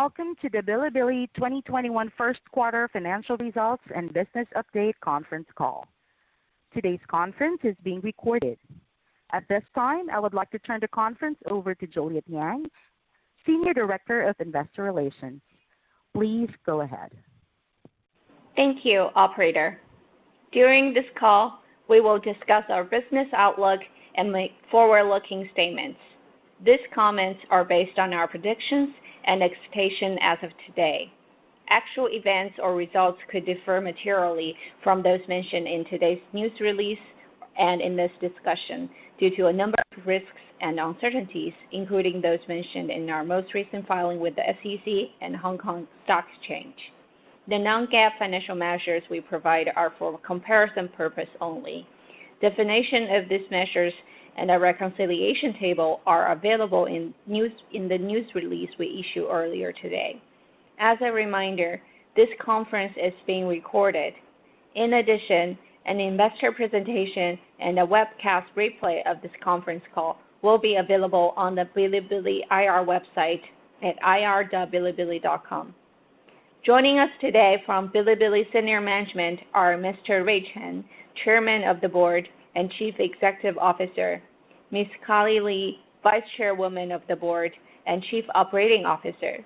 Welcome to the Bilibili 2021 first quarter financial results and business update conference call. Today's conference is being recorded. At this time, I would like to turn the conference over to Juliet Yang, Senior Director of Investor Relations. Please go ahead. Thank you, operator. During this call, we will discuss our business outlook and make forward-looking statements. These comments are based on our predictions and expectations as of today. Actual events or results could differ materially from those mentioned in today's news release and in this discussion due to a number of risks and uncertainties, including those mentioned in our most recent filing with the SEC and Hong Kong Stock Exchange. The non-GAAP financial measures we provide are for comparison purpose only. Definition of these measures and a reconciliation table are available in the news release we issued earlier today. As a reminder, this conference is being recorded. In addition, an investor presentation and a webcast replay of this conference call will be available on the Bilibili IR website at ir.bilibili.com. Joining us today from Bilibili senior management are Mr. Rui Chen, Chairman of the Board and Chief Executive Officer, Ms. Carly Li, Vice Chairwoman of the Board and Chief Operating Officer,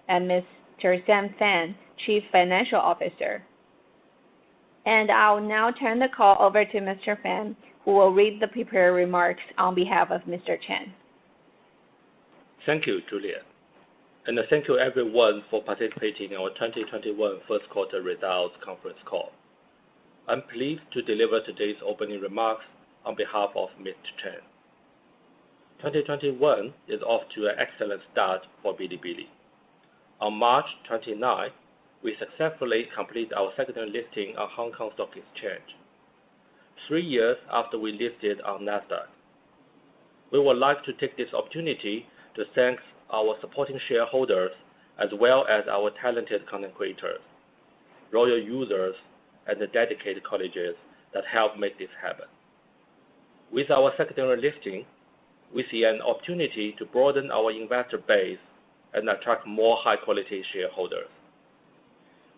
and Mr. Sam Fan, Chief Financial Officer. And I'll now turn the call over to Mr. Fan, who will read the prepared remarks on behalf of Mr. Chen. Thank you, Juliet. And thank you everyone for participating in our 2021 first quarter results conference call. I'm pleased to deliver today's opening remarks on behalf of Mr. Chen. 2021 is off to an excellent start for Bilibili. On March 29, we successfully completed our secondary listing on Hong Kong Stock Exchange. 3 years after we listed on Nasdaq. We would like to take this opportunity to thank our supporting shareholders as well as our talented content creators, loyal users, and the dedicated colleagues that help make this happen. With our secondary listing, we see an opportunity to broaden our investor base and attract more high-quality shareholders.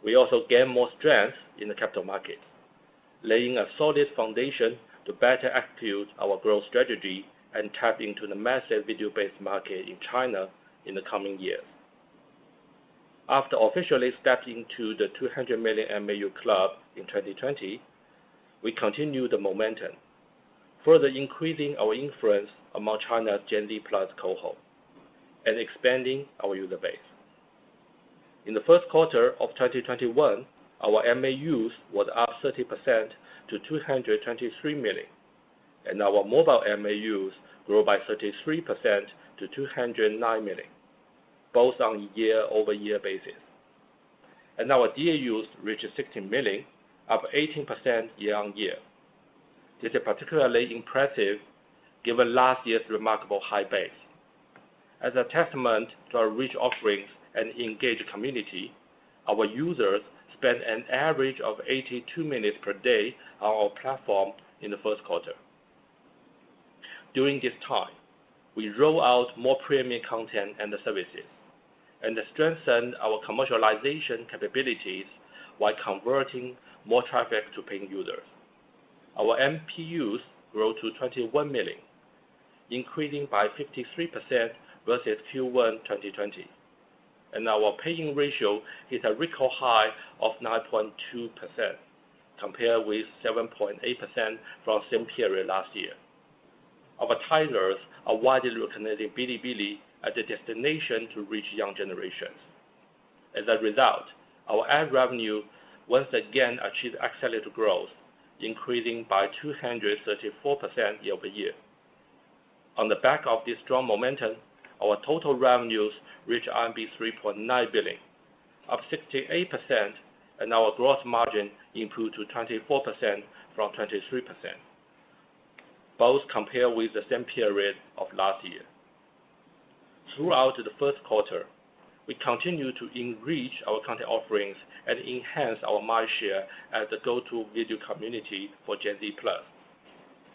We also gain more strength in the capital markets, laying a solid foundation to better execute our growth strategy and tap into the massive video-based market in China in the coming years. After officially stepping into the 200 million MAU club in 2020, we continue the momentum, further increasing our influence among China's Gen Z Plus cohort and expanding our user base. In the first quarter of 2021, our MAUs was up 30% to 223 million, and our mobile MAUs grew by 33% to 209 million, both on a year-over-year basis. And our DAUs reached 16 million, up 18% year-on-year. This is particularly impressive given last year's remarkable high base. As a testament to our rich offerings and engaged community, our users spent an average of 82 minutes per day on our platform in the first quarter. During this time, we roll out more premium content and services, and strengthen our commercialization capabilities while converting more traffic to paying users. Our MPUs grew to 21 million, increasing by 53% versus Q1 2020. And our paying ratio hit a record high of 9.2%, compared with 7.8% from the same period last year. Our titles are widely recognized in Bilibili as a destination to reach young generations. As a result, our ad revenue once again achieved accelerated growth, increasing by 234% year-over-year. On the back of this strong momentum, our total revenues reached RMB 3.9 billion, up 68%, and our gross margin improved to 24% from 23%, both compared with the same period of last year. Throughout the first quarter, we continue to enrich our content offerings and enhance our mind share as the go-to video community for Gen Z Plus.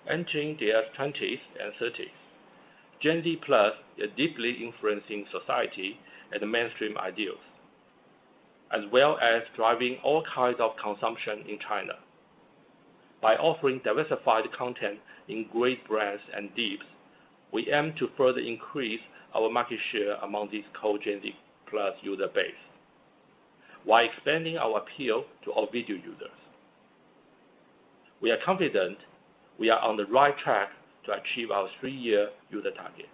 Entering their 20s and 30s, Gen Z Plus is deeply influencing society and mainstream ideals, as well as driving all kinds of consumption in China. By offering diversified content in great brands and deeps, we aim to further increase our market share among this core Gen Z Plus user base, while expanding our appeal to all video users. We are confident we are on the right track to achieve our 3-year user target.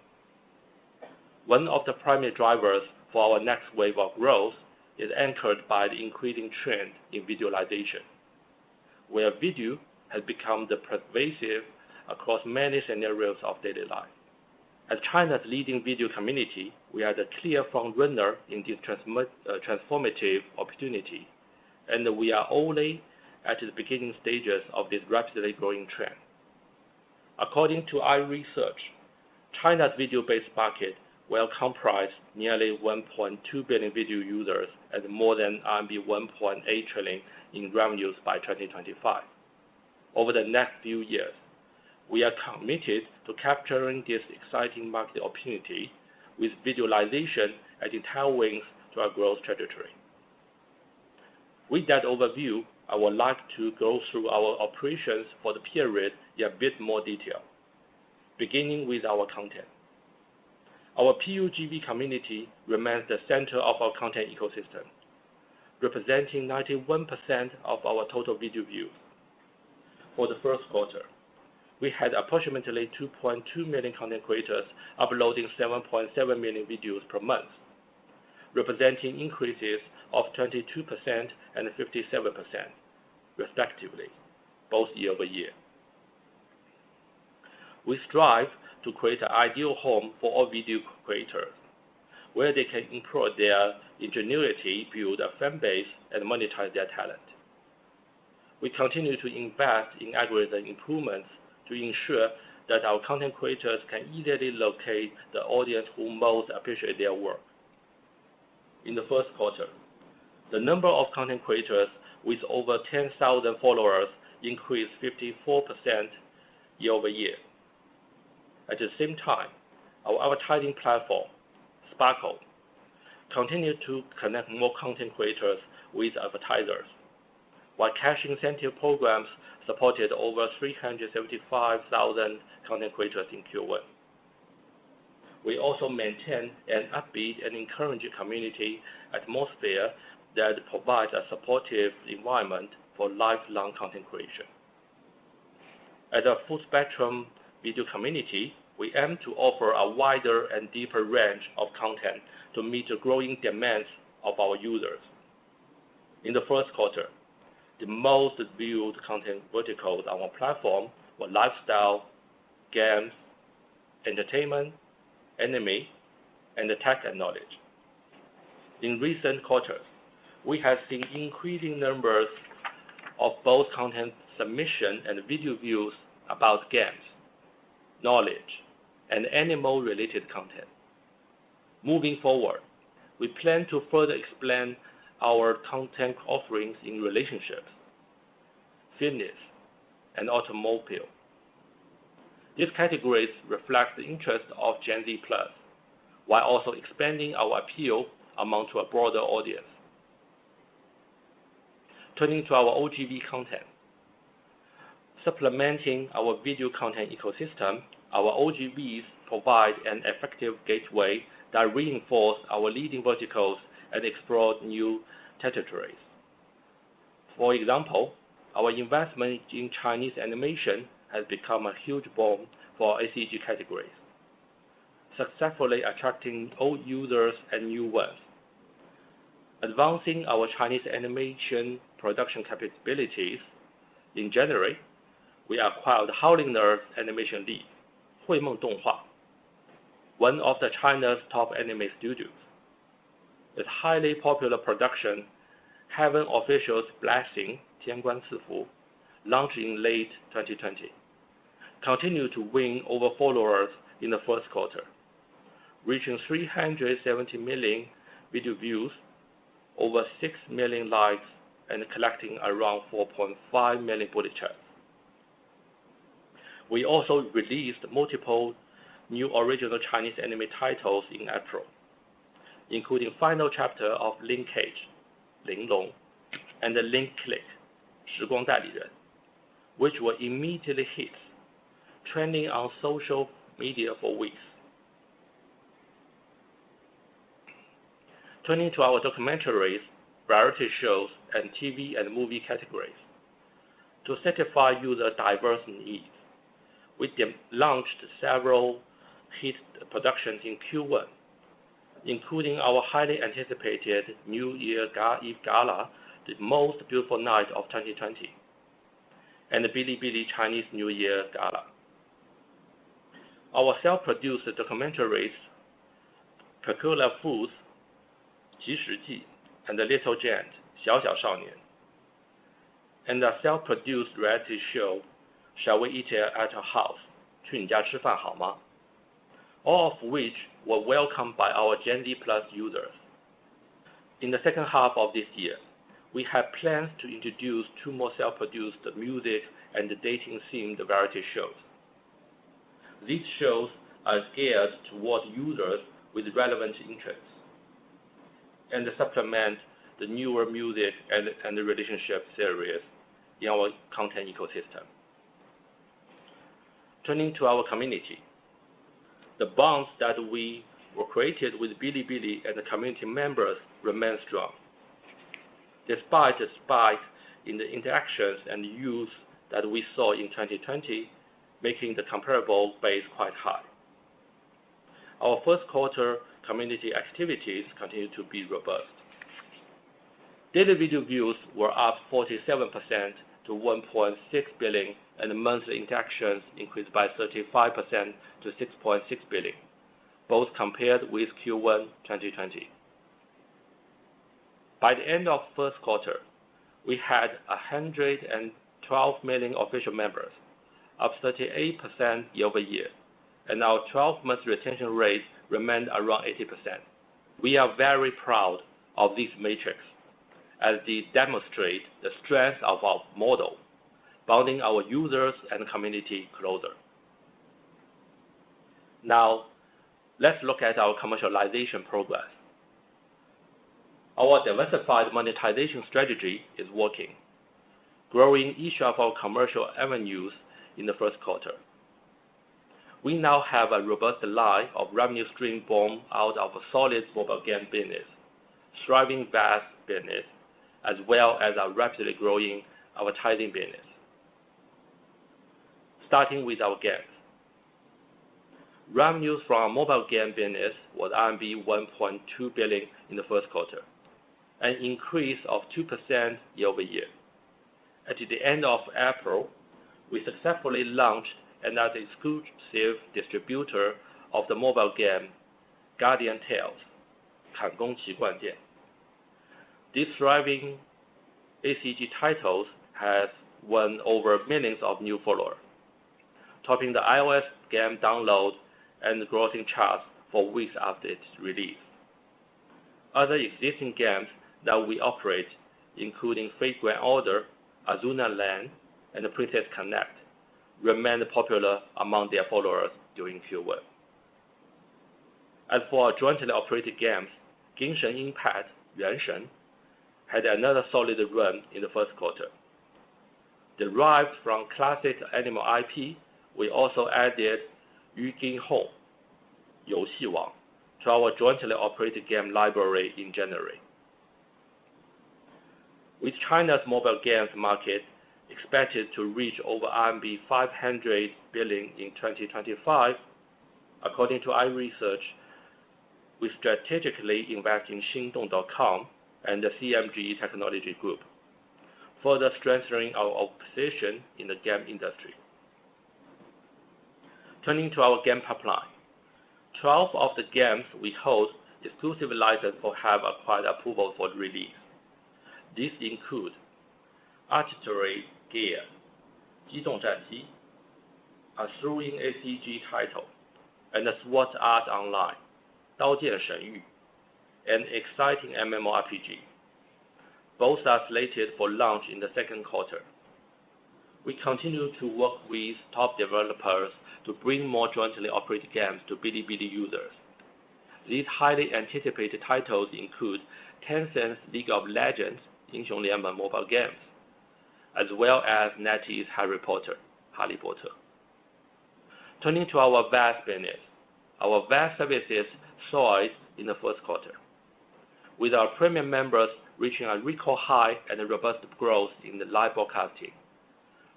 One of the primary drivers for our next wave of growth is anchored by the increasing trend in visualization, where video has become the pervasive across many scenarios of daily life. As China's leading video community, we are the clear front-runner in this transformative opportunity, and we are only at the beginning stages of this rapidly growing trend. According to iResearch, China's video-based market will comprise nearly 1.2 billion video users and more than RMB 1.8 trillion in revenues by 2025. Over the next few years, we are committed to capturing this exciting market opportunity with visualization adding tailwinds to our growth trajectory. With that overview, I would like to go through our operations for the period in a bit more detail, beginning with our content. Our PUGV community remains the center of our content ecosystem, representing 91% of our total video views. For the first quarter, we had approximately 2.2 million content creators uploading 7.7 million videos per month, representing increases of 22% and 57%, respectively, both year-over-year. We strive to create an ideal home for all video creators, where they can employ their ingenuity, build a fan base, and monetize their talent. We continue to invest in algorithm improvements to ensure that our content creators can easily locate the audience who most appreciate their work. In the first quarter, the number of content creators with over 10,000 followers increased 54% year-over-year. At the same time, our advertising platform, Sparkle, continued to connect more content creators with advertisers, while cash incentive programs supported over 375,000 content creators in Q1. We also maintain an upbeat and encouraging community atmosphere that provides a supportive environment for lifelong content creation. As a full-spectrum video community, we aim to offer a wider and deeper range of content to meet the growing demands of our users. In the first quarter, the most viewed content verticals on our platform were lifestyle, games, entertainment, anime, and tech and knowledge. In recent quarters, we have seen increasing numbers of both content submission and video views about games, knowledge, and animal-related content. Moving forward, we plan to further expand our content offerings in relationships, fitness, and automobile. These categories reflect the interest of Gen Z Plus, while also expanding our appeal among a broader audience. Turning to our OGV content. Supplementing our video content ecosystem, our OGVs provide an effective gateway that reinforce our leading verticals and explore new territories. For example, our investment in Chinese animation has become a huge boom for our ACG categories, successfully attracting old users and new ones. Advancing our Chinese animation production capabilities, in January, we acquired Howling Nerds Animation League, Huimeng Donghua, one of China's top anime studios. Its highly popular production, Heaven Official's Blessing, 天官赐福, launched in late 2020, continued to win over followers in the first quarter, reaching 370 million video views, over 6 million likes, and collecting around 4.5 million bullet chats. We also released multiple new original Chinese anime titles in April, including final chapter of Linkage, 玲珑, and the Link Click, 时光代理人, which were immediately hits, trending on social media for weeks. Turning to our documentaries, variety shows, and TV and movie categories. To satisfy user diverse needs, we launched several hit productions in Q1, including our highly anticipated New Year Eve Gala, the most beautiful night of 2020, and the Bilibili Chinese New Year Gala. Our self-produced documentaries, Peculiar Foods, 即食记, and The Little Giant, 小小少年, and a self-produced reality show, Shall We Eat at Your House, 去你家吃饭好吗? All of which were welcomed by our Gen Z Plus users. In the second half of this year, we have plans to introduce 2 more self-produced music and dating-themed variety shows. These shows are geared toward users with relevant interests and supplement the newer music and relationship series in our content ecosystem. Turning to our community, the bonds that we were created with Bilibili and the community members remain strong, despite the spike in the interactions and use that we saw in 2020, making the comparable base quite high. Our first quarter community activities continue to be robust. Daily video views were up 47% to 1.6 billion, and monthly interactions increased by 35% to 6.6 billion, both compared with Q1 2020. By the end of first quarter, we had 112 million official members, up 38% year-over-year, and our 12-month retention rate remained around 80%. We are very proud of these metrics, as they demonstrate the strength of our model, bonding our users and community closer. Now, let's look at our commercialization progress. Our diversified monetization strategy is working, growing each of our commercial avenues in the first quarter. We now have a robust line of revenue stream born out of a solid mobile game business, thriving VAS business, as well as a rapidly growing advertising business. Starting with our games. Revenues from our mobile game business was RMB 1.2 billion in the first quarter, an increase of 2% year-over-year. At the end of April, we successfully launched and as exclusive distributor of the mobile game Guardian Tales, 砍工奇冠剑. These thriving ACG titles has won over millions of new followers, topping the iOS game download and grossing charts for weeks after its release. Other existing games that we operate, including Fate Grand Order, Azuna Land, and Princess Connect, remained popular among their followers during Q1. As for our jointly operated games, 精神 Impact, 原神, had another solid run in the first quarter. Derived from classic animal IP, we also added 鱼金 Home, 游戏网, to our jointly operated game library in January. With China's mobile games market expected to reach over RMB 500 billion in 2025, according to iResearch, we strategically invest in Xingdong.com and the CMG Technology Group, further strengthening our position in the game industry. Turning to our game pipeline, 12 of the games we hold exclusive license or have acquired approval for release. These include Artillery Gear, 机动战机, a thrilling ACG title, and a SWAT Art Online, 刀剑神域, an exciting MMORPG. Both are slated for launch in the second quarter. We continue to work with top developers to bring more jointly operated games to Bilibili users, These highly anticipated titles include Tencent's League of Legends, 英雄联盟 mobile games, as well as NetEase's Harry Potter, 哈利波特. Turning to our VAS business, our VAS services soared in the first quarter, with our premium members reaching a record high and a robust growth in the live broadcasting.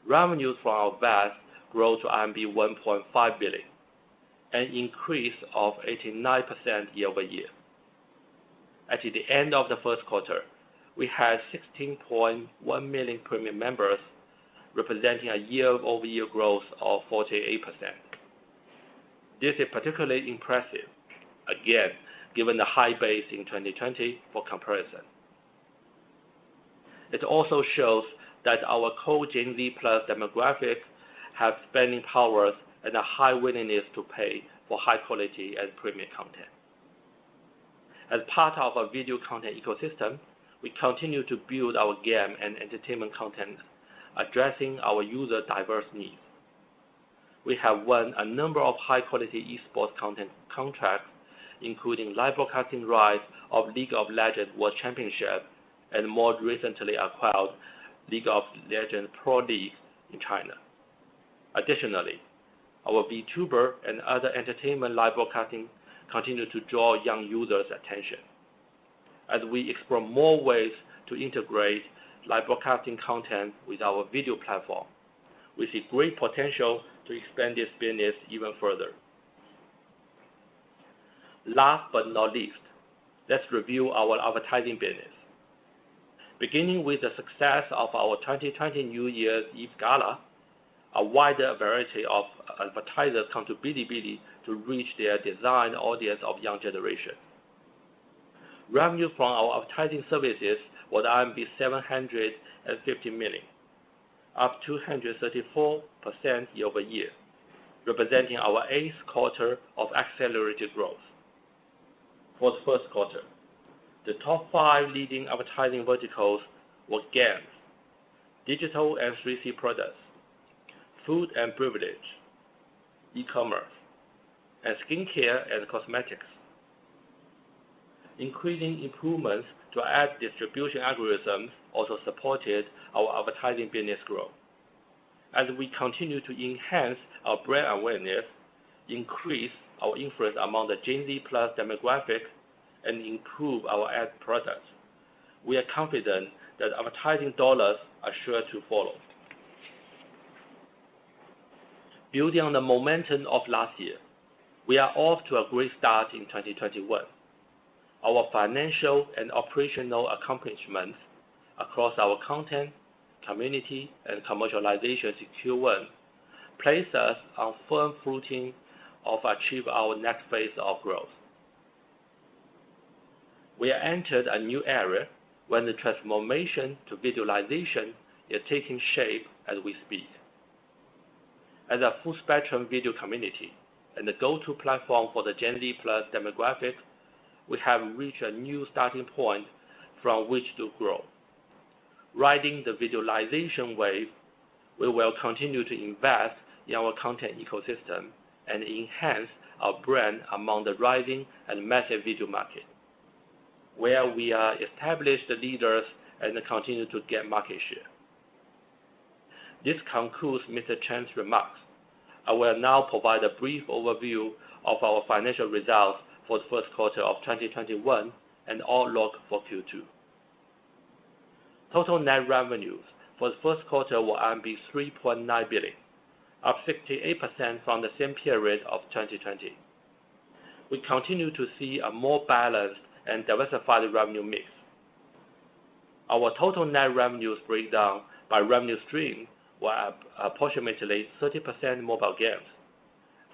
Revenues from our VAS grew to RMB 1.5 billion, an increase of 89% year-over-year. At the end of the first quarter, we had 16.1 million premium members, representing a year-over-year growth of 48%. This is particularly impressive, again, given the high base in 2020 for comparison. It also shows that our core Gen Z Plus demographics have spending powers and a high willingness to pay for high quality and premium content. As part of our video content ecosystem, we continue to build our game and entertainment content, addressing our user diverse needs. We have won a number of high-quality esports content contracts, including live broadcasting rights of League of Legends World Championship and more recently acquired League of Legends Pro League in China. Additionally, our VTuber and other entertainment live broadcasting continue to draw young users' attention. As we explore more ways to integrate live broadcasting content with our video platform, we see great potential to expand this business even further. Last but not least, let's review our advertising business. Beginning with the success of our 2020 New Year's Eve Gala, a wider variety of advertisers come to Bilibili to reach their designed audience of young generation. Revenue from our advertising services was RMB 750 million, up 234% year-over-year, representing our 8th quarter of accelerated growth. For the first quarter, the top 5 leading advertising verticals were games, digital and 3C products, food and beverage, e-commerce, and skincare and cosmetics. Increasing improvements to ad distribution algorithms also supported our advertising business growth. As we continue to enhance our brand awareness, increase our influence among the Gen Z Plus demographic, and improve our ad products, we are confident that advertising dollars are sure to follow. Building on the momentum of last year, we are off to a great start in 2021. Our financial and operational accomplishments across our content, community, and commercialization in Q1 place us on firm footing of achieve our next phase of growth. We have entered a new era when the transformation to visualization is taking shape as we speak. As a full-spectrum video community and the go-to platform for the Gen Z Plus demographic, we have reached a new starting point from which to grow. Riding the visualization wave, we will continue to invest in our content ecosystem and enhance our brand among the rising and massive video market, where we are established leaders and continue to get market share. This concludes Mr. Chen's remarks. I will now provide a brief overview of our financial results for the first quarter of 2021 and outlook for Q2. Total net revenues for the first quarter were 3.9 billion, up 68% from the same period of 2020. We continue to see a more balanced and diversified revenue mix. Our total net revenues breakdown by revenue stream were approximately 30% mobile games,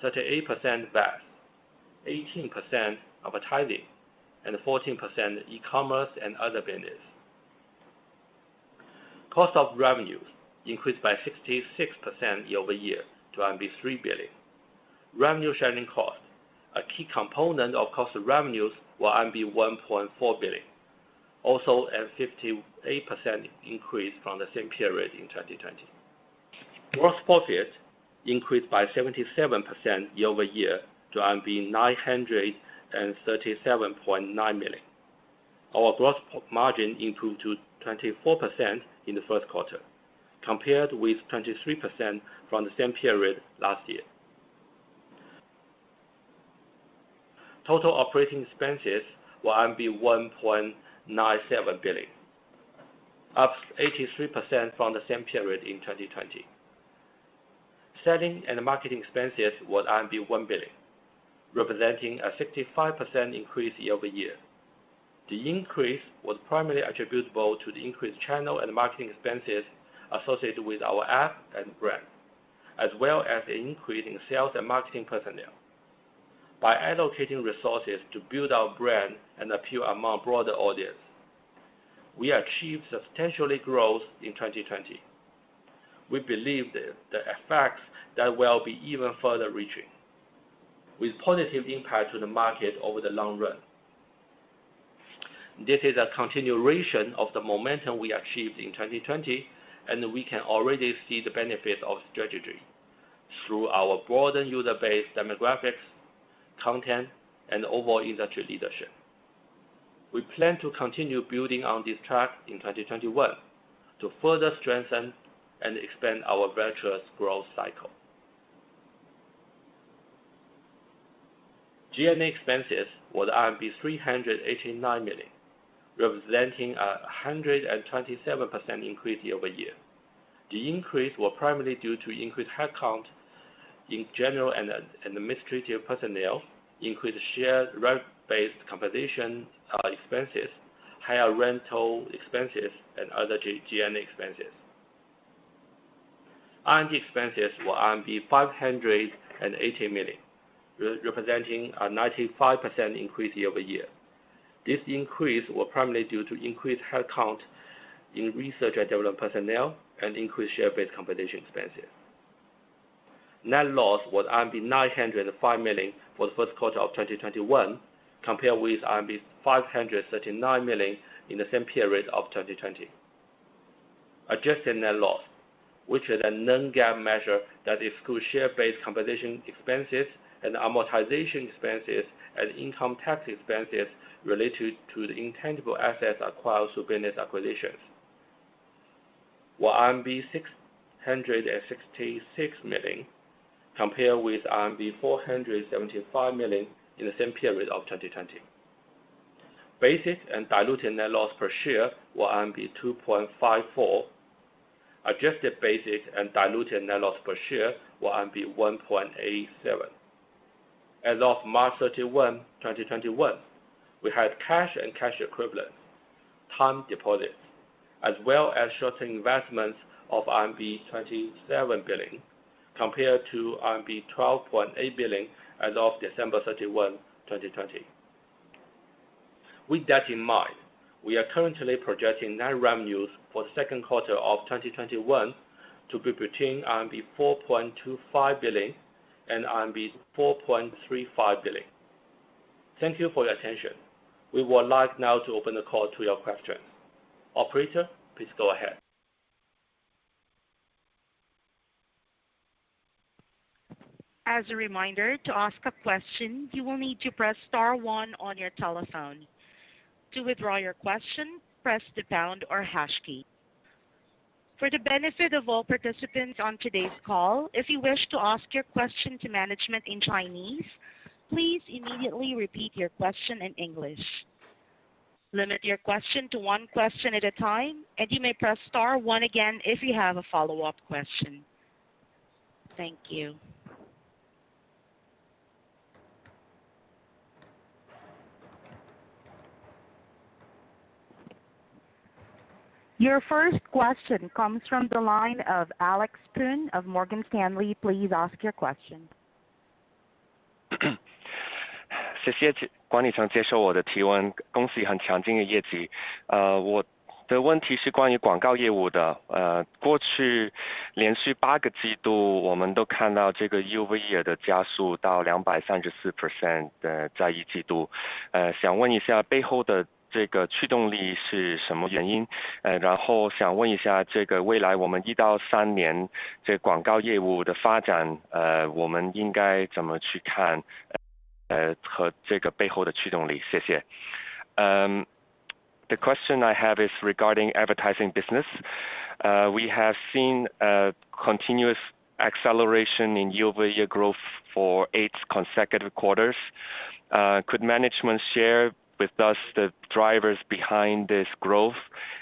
38% VAS, 18% advertising, and 14% e-commerce and other business. Cost of revenues increased by 66% year-over-year to 3 billion. Revenue sharing cost, a key component of cost of revenues, were 1.4 billion, also a 58% increase from the same period in 2020. Gross profit increased by 77% year-over-year to 936 million. Our gross margin improved to 24% in the first quarter, compared with 23% from the same period last year. Total operating expenses were 1.97 billion, up 83% from the same period in 2020. Selling and marketing expenses were 1 billion, representing a 65% increase year-over-year. The increase was primarily attributable to the increased channel and marketing expenses associated with our app and brand, as well as an increase in sales and marketing personnel. By allocating resources to build our brand and appeal among broader audience, we achieved substantial growth in 2020. We believe that the effects that will be even further reaching, with positive impact to the market over the long run. This is a continuation of the momentum we achieved in 2020, and we can already see the benefits of strategy through our broadened user base demographics, content, and overall industry leadership. We plan to continue building on this track in 2021 to further strengthen and expand our virtuous growth cycle. G&A expenses were RMB 389 million, representing a 127% increase year-over-year. The increase was primarily due to increased headcount in general and administrative personnel, increased share-based compensation expenses, higher rental expenses, and other G&A expenses. R&D expenses were 580 million, representing a 95% increase year-over-year. This increase was primarily due to increased headcount in research and development personnel and increased share-based compensation expenses. Net loss was 905 million for the first quarter of 2021, compared with 539 million in the same period of 2020. Adjusted net loss, which is a non-GAAP measure that excludes share-based compensation expenses and amortization expenses and income tax expenses related to the intangible assets acquired through business acquisitions, were RMB 666 million, compared with RMB 475 million in the same period of 2020. Basic and diluted net loss per share were RMB 2.54. Adjusted basic and diluted net loss per share were RMB 1.87. As of March 31, 2021, we had cash and cash equivalents, time deposits, as well as short-term investments of RMB 27 billion, compared to RMB 12.8 billion as of December 31, 2020. With that in mind, we are currently projecting net revenues for the second quarter of 2021 to be between RMB 4.25 billion and RMB 4.35 billion. Thank you for your attention. We would like now to open the call to your questions. Operator, please go ahead. As a reminder, to ask a question, you will need to press *1 on your telephone. To withdraw your question, press the pound or hash key. For the benefit of all participants on today's call, if you wish to ask your question to management in Chinese, please immediately repeat your question in English. Limit your question to one question at a time, and you may press *1 again if you have a follow-up question. Thank you. Your first question comes from the line of Alex Poon of Morgan Stanley. Please ask your question. 谢谢管理层接受我的提问，恭喜很强劲的业绩。我的问题是关于广告业务的。过去连续8个季度，我们都看到这个 year-over-year 的加速到 234% 在一季度。想问一下背后的这个驱动力是什么原因？然后想问一下，这个未来我们1到3年这广告业务的发展，我们应该怎么去看？和这个背后的驱动力？谢谢。The question I have is regarding advertising business. We have seen a continuous acceleration in year-over-year growth for 8 consecutive quarters. Could management share with us the drivers behind this growth,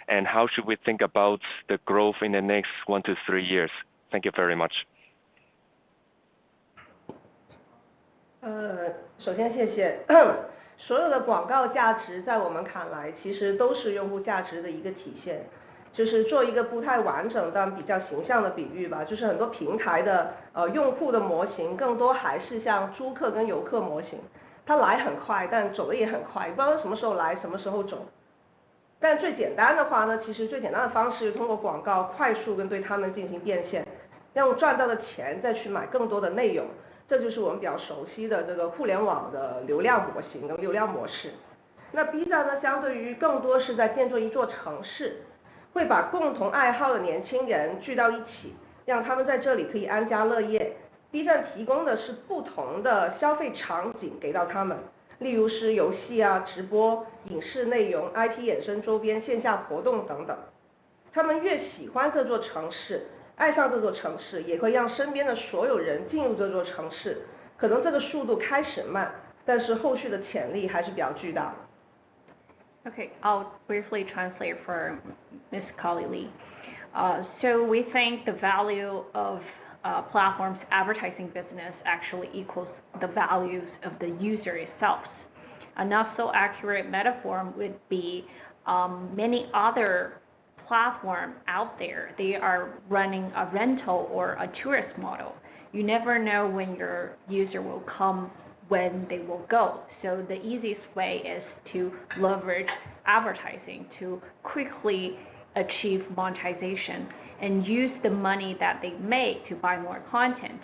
and how should we think about the growth in the next 1 to 3 years? Thank you very much. 首先谢谢。所有的广告价值在我们看来其实都是用户价值的一个体现。就是做一个不太完整但比较形象的比喻吧，就是很多平台的用户的模型更多还是像租客跟游客模型，它来很快但走的也很快，不知道什么时候来什么时候走。但最简单的话呢，其实最简单的方式是通过广告快速跟对他们进行变现，用赚到的钱再去买更多的内容，这就是我们比较熟悉的这个互联网的流量模型跟流量模式。那 B 站呢，相对于更多是在建造一座城市，会把共同爱好的年轻人聚到一起，让他们在这里可以安家乐业。B 站提供的是不同的消费场景给到他们，例如是游戏啊、直播、影视内容、IT 衍生周边、线下活动等等。他们越喜欢这座城市，爱上这座城市，也会让身边的所有人进入这座城市。可能这个速度开始慢，但是后续的潜力还是比较巨大的。Okay, I'll briefly translate for Ms. Kali Li. So we think the value of platform's advertising business actually equals the values of the user itself. A not so accurate metaphor would be many other platforms out there. They are running a rental or a tourist model. You never know when your user will come, when they will go. So the easiest way is to leverage advertising to quickly achieve monetization and use the money that they make to buy more content.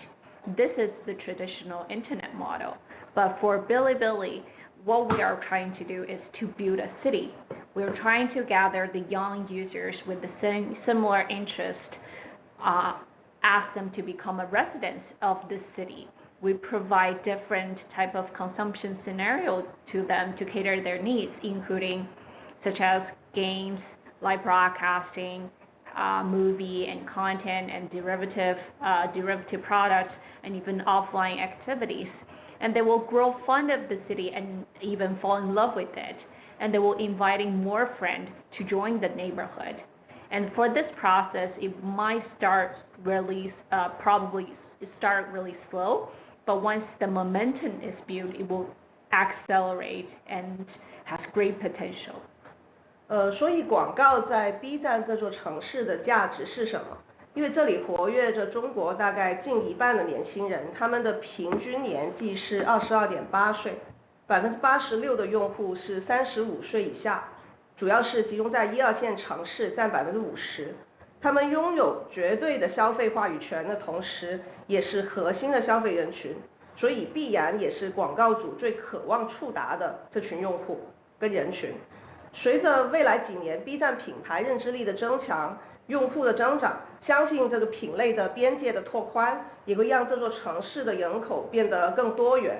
This is the traditional internet model. But for Bilibili, what we are trying to do is to build a city. We're trying to gather the young users with the same similar interest, ask them to become a resident of this city. We provide different type of consumption scenarios to them to cater their needs, including such as games, live broadcasting, movie and content and derivative products, and even offline activities. And they will grow fond of the city and even fall in love with it. And they will inviting more friends to join the neighborhood. And for this process, it might probably start really slow, but once the momentum is built, it will accelerate and has great potential. 所以广告在 B 站这座城市的价值是什么？因为这里活跃着中国大概近一半的年轻人，他们的平均年纪是22.8岁，86%的用户是35岁以下，主要是集中在1、2线城市，占50%。他们拥有绝对的消费话语权的同时，也是核心的消费人群，所以必然也是广告主最渴望触达的这群用户跟人群。随着未来几年 B 站品牌认知力的增强，用户的增长，相信这个品类的边界的拓宽，也会让这座城市的人口变得更多元，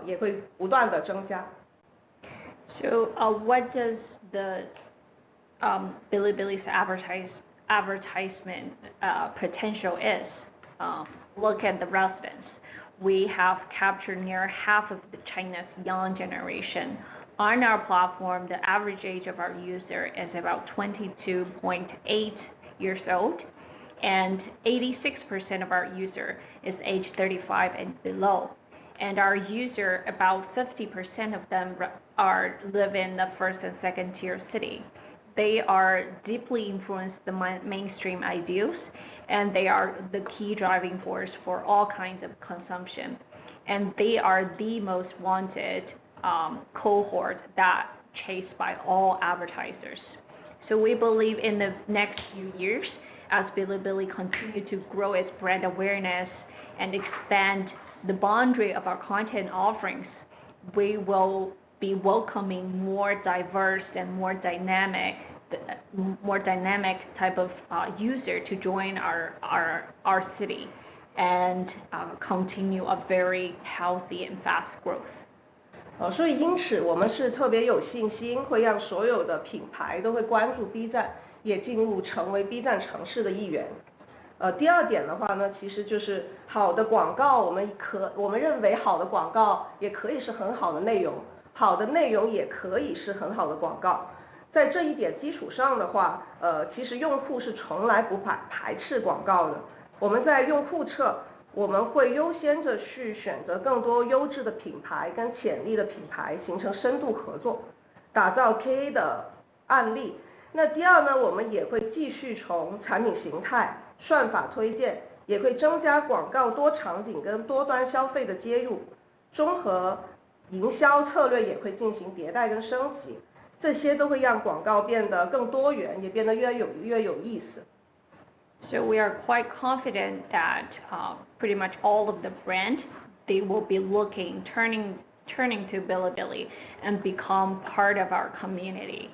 也会不断的增加。So what does the Bilibili's advertisement potential is? Look at the residents. We have captured near half of China's young generation. On our platform, the average age of our user is about 22.8 years old, and 86% of our user is age 35 and below. And our user, about 50% of them live in the first and second tier city. They are deeply influenced the mainstream ideals, and they are the key driving force for all kinds of consumption. And they are the most wanted cohort that chased by all advertisers. So we believe in the next few years, as Bilibili continue to grow its brand awareness and expand the boundary of our content offerings, we will be welcoming more diverse and more dynamic type of user to join our city and continue a very healthy and fast growth. 所以因此我们是特别有信心，会让所有的品牌都会关注 B 站，也进入成为 B 站城市的一员。第二点的话呢，其实就是好的广告，我们认为好的广告也可以是很好的内容，好的内容也可以是很好的广告。在这一点基础上的话，其实用户是从来不排斥广告的。我们在用户侧，我们会优先着去选择更多优质的品牌跟潜力的品牌，形成深度合作，打造 KA 的案例。那第二呢，我们也会继续从产品形态、算法推荐，也会增加广告多场景跟多端消费的接入，综合营销策略也会进行迭代跟升级，这些都会让广告变得更多元，也变得越有意思。So we are quite confident that pretty much all of the brand, they will be turning to Bilibili and become part of our community.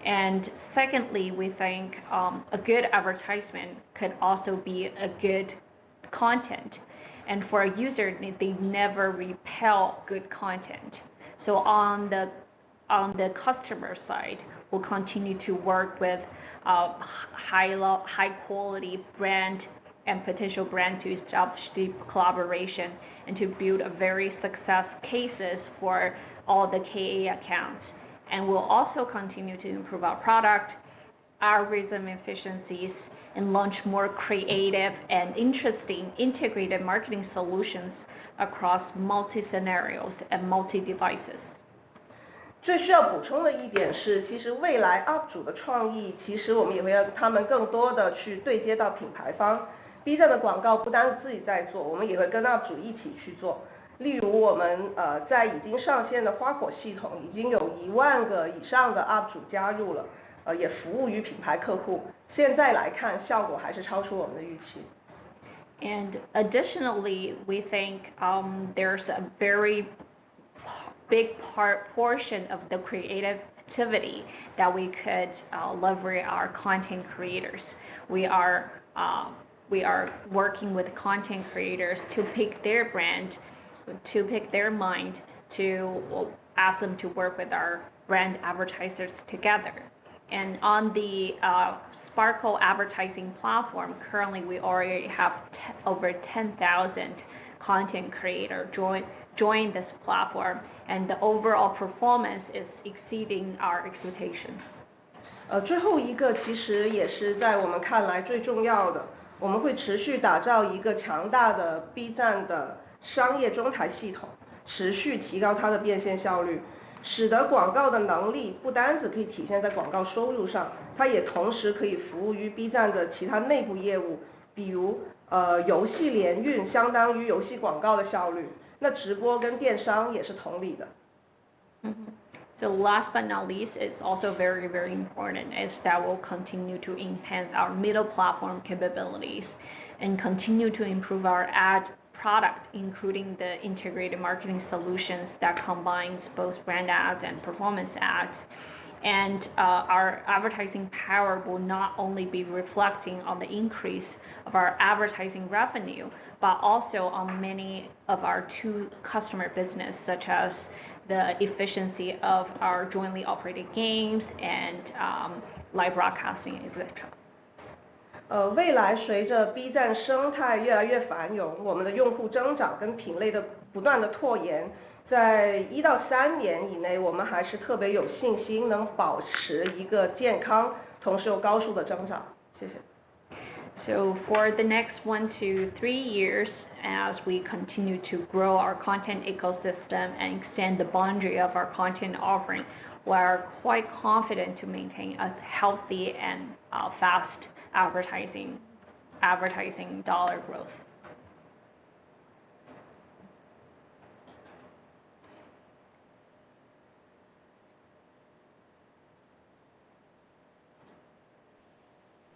And secondly, we think a good advertisement could also be a good content. And for a user, they never repel good content. So on the customer side, we'll continue to work with high quality brand and potential brand to establish deep collaboration and to build a very success cases for all the KA accounts. And we'll also continue to improve our product, algorithm efficiencies, and launch more creative and interesting integrated marketing solutions across multi-scenarios and multi-devices. 最需要补充的一点是，其实未来 UP 主的创意，其实我们也会让他们更多的去对接到品牌方。B 站的广告不单是自己在做，我们也会跟 UP 主一起去做。例如我们在已经上线的花火系统，已经有1万个以上的 UP 主加入了，也服务于品牌客户。现在来看，效果还是超出我们的预期。And additionally, we think there's a very big portion of the creativity that we could leverage our content creators. We are working with content creators to pick their brand, to pick their mind, to ask them to work with our brand advertisers together. And on the Sparkle advertising platform, currently we already have over 10,000 content creators join this platform, and the overall performance is exceeding our expectations. 最后一个其实也是在我们看来最重要的，我们会持续打造一个强大的 B 站的商业中台系统，持续提高它的变现效率，使得广告的能力不单只可以体现在广告收入上，它也同时可以服务于 B 站的其他内部业务，比如游戏联运相当于游戏广告的效率，那直播跟电商也是同理的。So last but not least, it's also very, very important is that we'll continue to enhance our middle platform capabilities and continue to improve our ad product, including the integrated marketing solutions that combines both brand ads and performance ads. And our advertising power will not only be reflecting on the increase of our advertising revenue, but also on many of our two customer business, such as the efficiency of our jointly operated games and live broadcasting, etc. 未来随着 B 站生态越来越繁荣，我们的用户增长跟品类的不断的拓延，在1到3年以内，我们还是特别有信心能保持一个健康，同时又高速的增长。谢谢。So for the next 1 to 3 years, as we continue to grow our content ecosystem and extend the boundary of our content offering, we are quite confident to maintain a healthy and fast advertising dollar growth.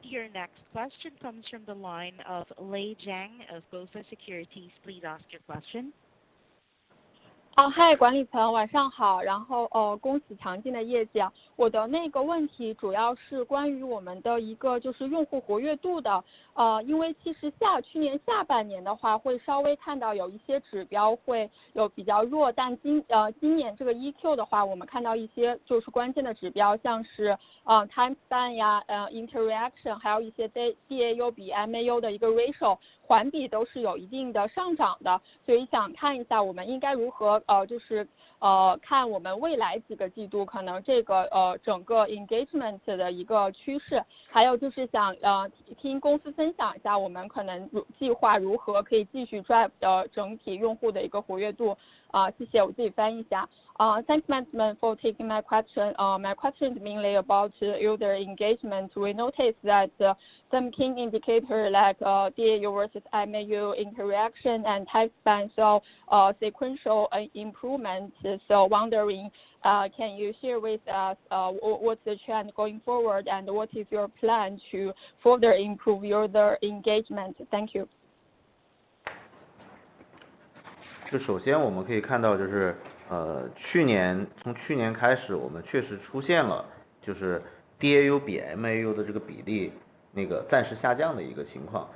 Your next question comes from the line of Lei Zhang of BofA Securities. Please ask your question. 嗨，管理层晚上好。然后恭喜强劲的业绩啊！我的那个问题主要是关于我们的一个就是用户活跃度的。因为其实去年下半年的话，会稍微看到有一些指标会有比较弱，但今年这个 EQ 的话，我们看到一些就是关键的指标，像是time span 呀，interaction， 还有一些 DAU 比 MAU 的一个 ratio。环比都是有一定的上涨的，所以想看一下我们应该如何看我们未来几个季度可能这个整个 engagement 的一个趋势，还有就是想听公司分享一下我们可能计划如何可以继续 drive 整体用户的一个活跃度。谢谢，我自己翻译一下。Thanks management for taking my question. My question is mainly about user engagement. We noticed that some key indicators like DAU versus MAU, interaction, and time span saw sequential improvement. So wondering, can you share with us what's the trend going forward and what is your plan to further improve user engagement? Thank you. 首先我们可以看到就是从去年开始，我们确实出现了就是 DAU 比 MAU 的这个比例那个暂时下降的一个情况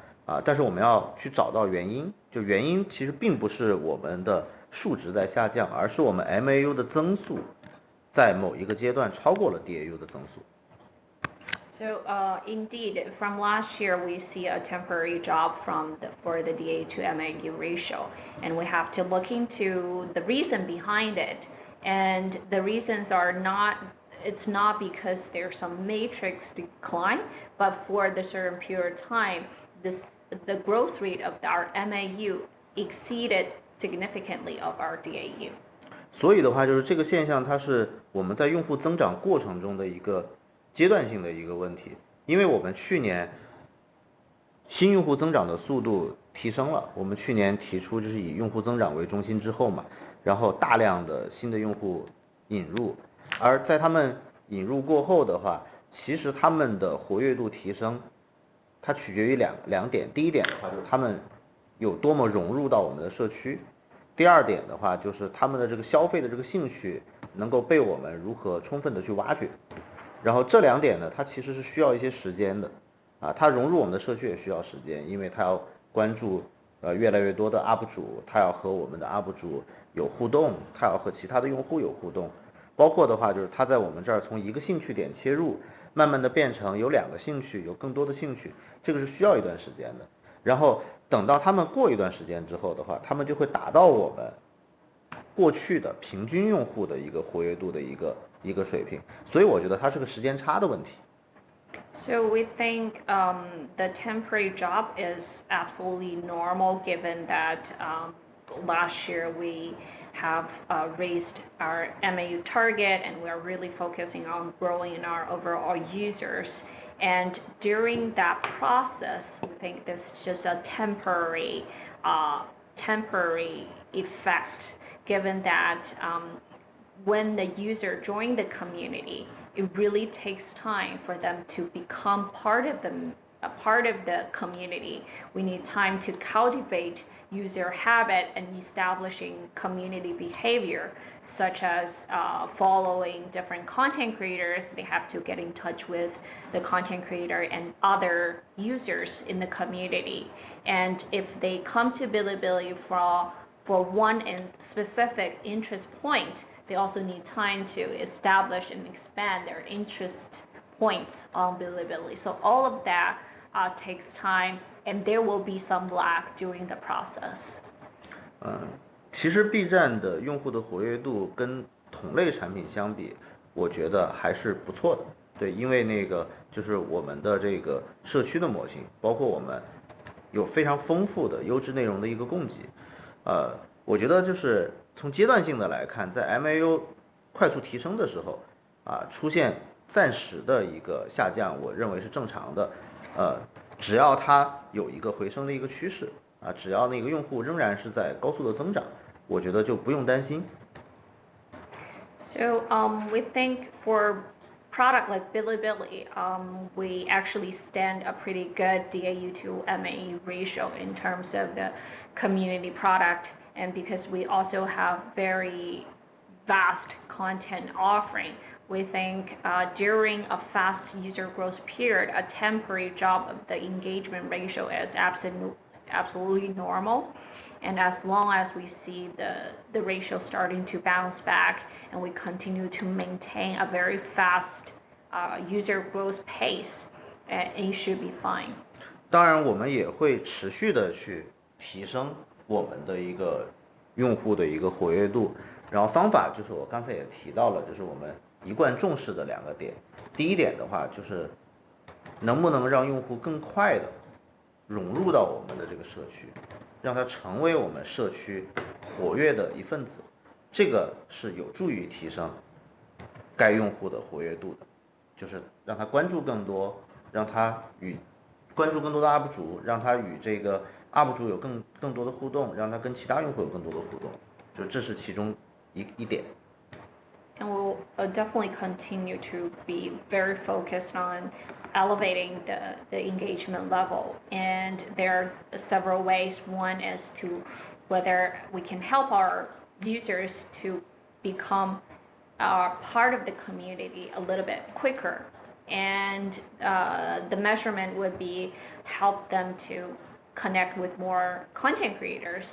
但是我们要去找到原因，就原因其实并不是我们的数值在下降，而是我们 MAU 的增速在某一个阶段超过了 DAU 的增速。So indeed, from last year we see a temporary drop for the DA to MAU ratio, and we have to look into the reason behind it. And the reasons it's not because there's some matrix decline, but for the certain period of time, the growth rate of our MAU exceeded significantly of our DAU. 所以的话，就是这个现象，它是我们在用户增长过程中的一个阶段性的一个问题，因为我们去年新用户增长的速度提升了，我们去年提出就是以用户增长为中心之后嘛，然后大量的新的用户引入，而在他们引入过后的话，其实他们的活跃度提升，它取决于两点，第一点的话就是他们有多么融入到我们的社区，第二点的话就是他们的这个消费的这个兴趣能够被我们如何充分的去挖掘。然后这两点呢，它其实是需要一些时间的它融入我们的社区也需要时间，因为它要关注越来越多的 UP 主，它要和我们的 UP 主有互动，它要和其他的用户有互动，包括的话就是它在我们这儿从一个兴趣点切入，慢慢的变成有两个兴趣，有更多的兴趣，这个是需要一段时间的。然后等到他们过一段时间之后的话，他们就会达到我们过去的平均用户的一个活跃度的一个水平，所以我觉得它是个时间差的问题。So we think the temporary drop is absolutely normal, given that last year we have raised our MAU target and we are really focusing on growing our overall users. And during that process, we think this is just a temporary effect, given that when the user join the community, it really takes time for them to become part of the community. We need time to cultivate user habit and establishing community behavior, such as following different content creators. They have to get in touch with the content creator and other users in the community. And if they come to Bilibili for one specific interest point, they also need time to establish and expand their interest points on Bilibili. So all of that takes time, and there will be some lag during the process. 其实 B 站的用户的活跃度跟同类产品相比，我觉得还是不错的。对，因为那个就是我们的这个社区的模型，包括我们有非常丰富的优质内容的一个供给。我觉得就是从阶段性的来看，在 MAU 快速提升的时候出现暂时的一个下降，我认为是正常的。只要它有一个回升的一个趋势只要那个用户仍然是在高速的增长，我觉得就不用担心。So we think for product like Bilibili, we actually stand a pretty good DAU to MAU ratio in terms of the community product. and because we also have very vast content offering, we think during a fast user growth period, a temporary drop of the engagement ratio is absolutely normal. And as long as we see the ratio starting to bounce back and we continue to maintain a very fast user growth pace, it should be fine. 当然，我们也会持续的去提升我们的一个用户的一个活跃度。然后方法就是我刚才也提到了，就是我们一贯重视的2个点。第一点的话，就是能不能让用户更快的融入到我们的这个社区，让他成为我们社区活跃的一份子，这个是有助于提升该用户的活跃度的。就是让他关注更多，让他关注更多的 UP 主，让他与这个 UP 主有更多的互动，让他跟其他用户有更多的互动，就这是其中一点。And we'll definitely continue to be very focused on elevating the engagement level. And there are several ways. One is to whether we can help our users to become part of the community a little bit quicker. And the measurement would be help them to connect with more content creators,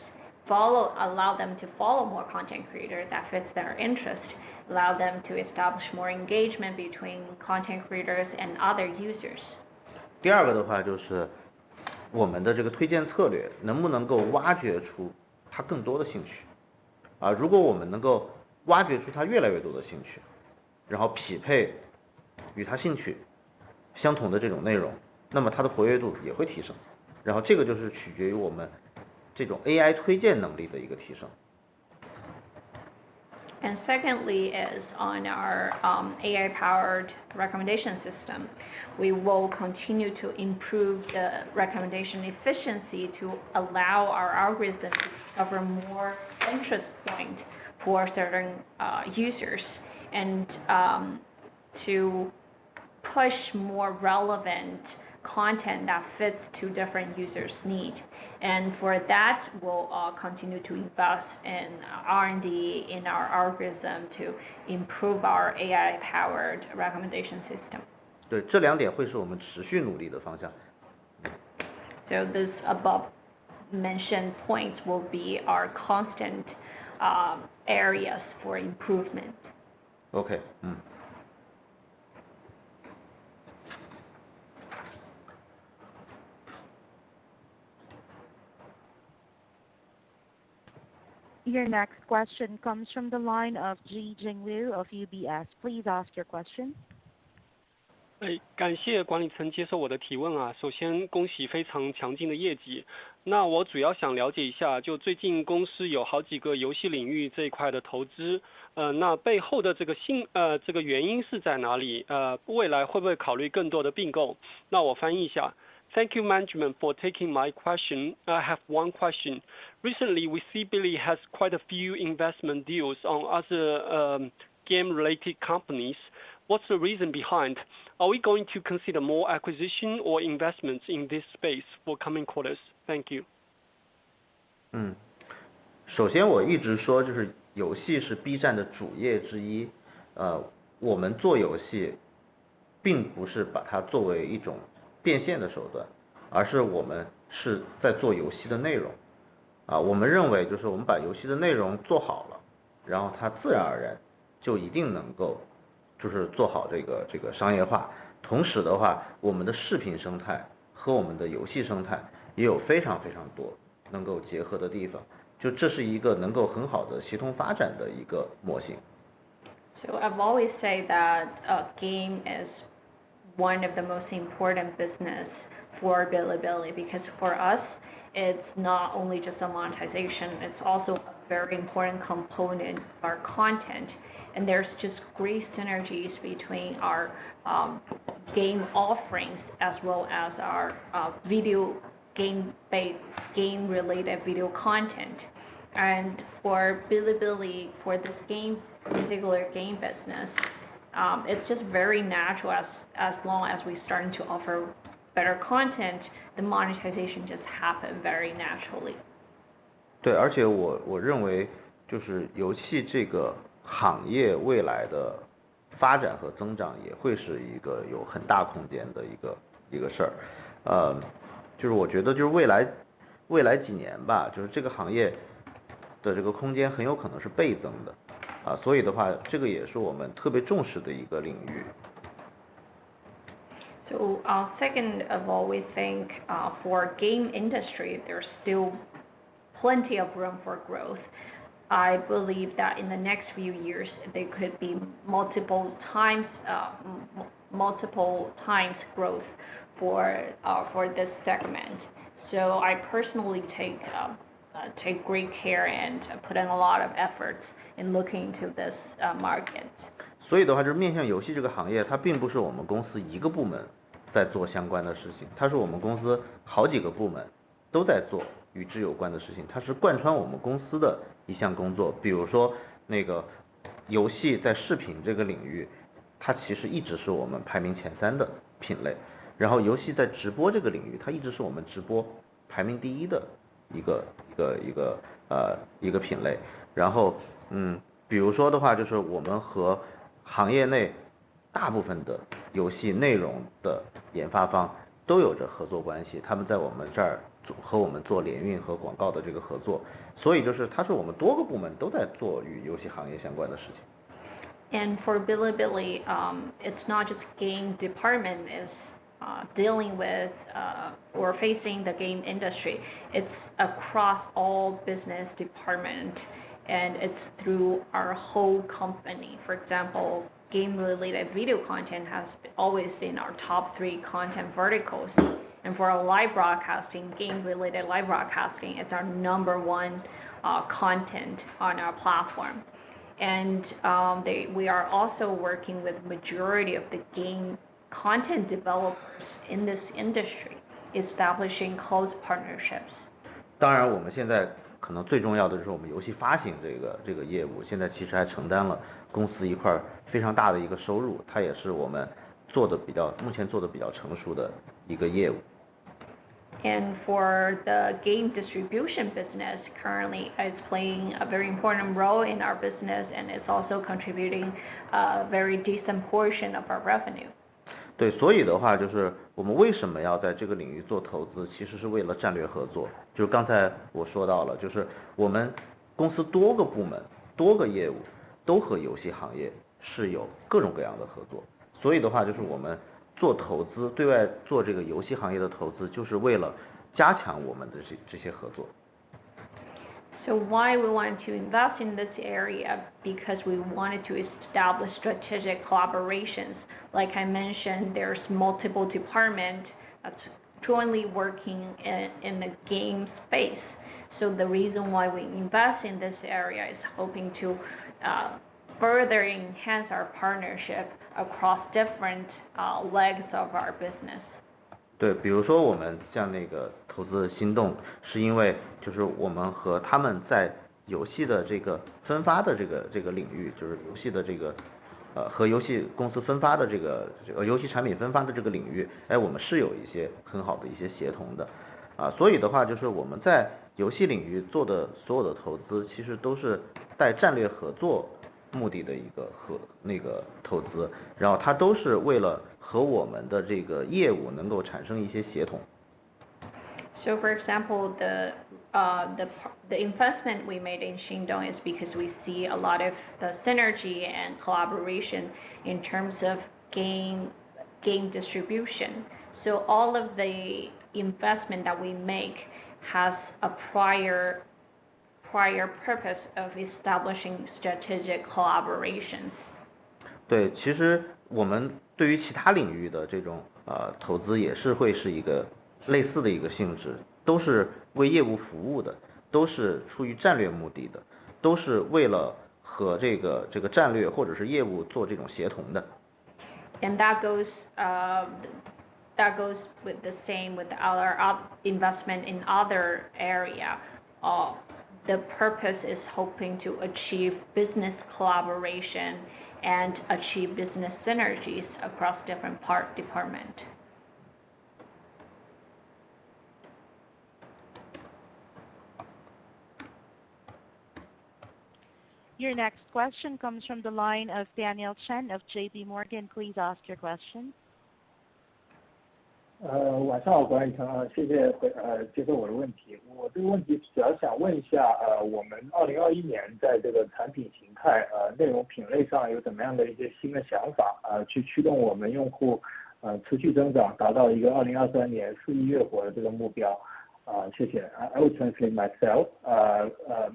allow them to follow more content creators that fits their interest, allow them to establish more engagement between content creators and other users. 第二个的话就是我们的这个推荐策略能不能够挖掘出他更多的兴趣啊？如果我们能够挖掘出他越来越多的兴趣，然后匹配与他兴趣相同的这种内容，那么他的活跃度也会提升。然后这个就是取决于我们这种 AI 推荐能力的一个提升。And secondly is on our AI-powered recommendation system. We will continue to improve the recommendation efficiency to allow our algorithm to discover more interest points for certain users and to push more relevant content that fits to different users' needs. And for that, we'll continue to invest in R&D in our algorithm to improve our AI-powered recommendation system. 对，这2点会是我们持续努力的方向。So these above mentioned points will be our constant areas for improvement. OK， Your next question comes from the line of Jing Liu of UBS. Please ask your question. 感谢管理层接受我的提问啊。首先恭喜非常强劲的业绩。那我主要想了解一下，就最近公司有好几个游戏领域这一块的投资，那背后的这个原因是在哪里？未来会不会考虑更多的并购？那我翻译一下。Thank you, management, for taking my question. I have one question. Recently, we see BILI has quite a few investment deals on other game-related companies. What's the reason behind? Are we going to consider more acquisition or investments in this space for coming quarters? Thank you. 首先我一直说，就是游戏是 B 站的主业之一。我们做游戏，并不是把它作为一种变现的手段，而是我们是在做游戏的内容。我们认为就是我们把游戏的内容做好了，然后它自然而然就一定能够就是做好这个商业化。同时的话，我们的视频生态和我们的游戏生态也有非常非常多能够结合的地方，就这是一个能够很好的协同发展的一个模型。So I've always said that a game is one of the most important business for Bilibili, because for us, it's not only just a monetization, it's also a very important component of our content. And there's just great synergies between our game offerings as well as our game-related video content. And for Bilibili, for this particular game business, it's just very natural as long as we starting to offer better content, the monetization just happen very naturally. 对，而且我认为就是游戏这个行业未来的发展和增长也会是一个有很大空间的一个事儿。就是我觉得就是未来几年吧，就是这个行业的这个空间很有可能是倍增的，所以的话，这个也是我们特别重视的一个领域。So second of all, we think for game industry, there's still plenty of room for growth. I believe that in the next few years, there could be multiple times growth for this segment. So I personally take great care and put in a lot of efforts in looking into this market. 所以的话，就是面向游戏这个行业，它并不是我们公司一个部门在做相关的事情，它是我们公司好几个部门都在做与之有关的事情，它是贯穿我们公司的一项工作。比如说那个游戏在视频这个领域，它其实一直是我们排名前3的品类。然后游戏在直播这个领域，它一直是我们直播排名第1的一个品类。然后比如说的话，就是我们和行业内大部分的游戏内容的研发方都有着合作关系，他们在我们这儿和我们做联运和广告的这个合作，所以就是它是我们多个部门都在做与游戏行业相关的事情。And for Bilibili, it's not just game department is dealing with or facing the game industry. It's across all business department, and it's through our whole company. For example, game-related video content has always been our top 3 content verticals. And for our live broadcasting, game-related live broadcasting is our #1 content on our platform. And we are also working with majority of the game content developers in this industry, establishing close partnerships. 当然，我们现在可能最重要的就是我们游戏发行这个业务，现在其实还承担了公司一块非常大的一个收入，它也是我们目前做的比较成熟的一个业务。And for the game distribution business, currently it's playing a very important role in our business, and it's also contributing a very decent portion of our revenue. 对，所以的话就是我们为什么要在这个领域做投资，其实是为了战略合作。就是刚才我说到了，就是我们公司多个部门、多个业务都和游戏行业是有各种各样的合作，所以的话就是我们做投资，对外做这个游戏行业的投资，就是为了加强我们的这些合作。So why we wanted to invest in this area? Because we wanted to establish strategic collaborations. Like I mentioned, there's multiple departments that's jointly working in the game space. So the reason why we invest in this area is hoping to further enhance our partnership across different legs of our business. 对，比如说我们像那个投资心动，是因为就是我们和他们在游戏的这个分发的这个领域，就是游戏的这个和游戏公司分发的这个游戏产品分发的这个领域，我们是有一些很好的一些协同的，所以的话就是我们在游戏领域做的所有的投资，其实都是带战略合作目的的一个投资，然后它都是为了和我们的这个业务能够产生一些协同。So for example, the investment we made in Xingdong is because we see a lot of the synergy and collaboration in terms of game distribution. So all of the investment that we make has a prior purpose of establishing strategic collaborations. 对，其实我们对于其他领域的这种投资也是会是一个类似的一个性质，都是为业务服务的，都是出于战略目的的，都是为了和这个战略或者是业务做这种协同的。And that goes with the same with our investment in other area. The purpose is hoping to achieve business collaboration and achieve business synergies across different department. Your next question comes from the line of Daniel Chen of JP Morgan. Please ask your question. 晚上好，管理层，谢谢接受我的问题。我这个问题主要想问一下，我们2021年在这个产品形态、内容品类上有怎么样的一些新的想法，去驱动我们用户持续增长，达到一个2023年4亿月活的这个目标。谢谢。I will translate myself.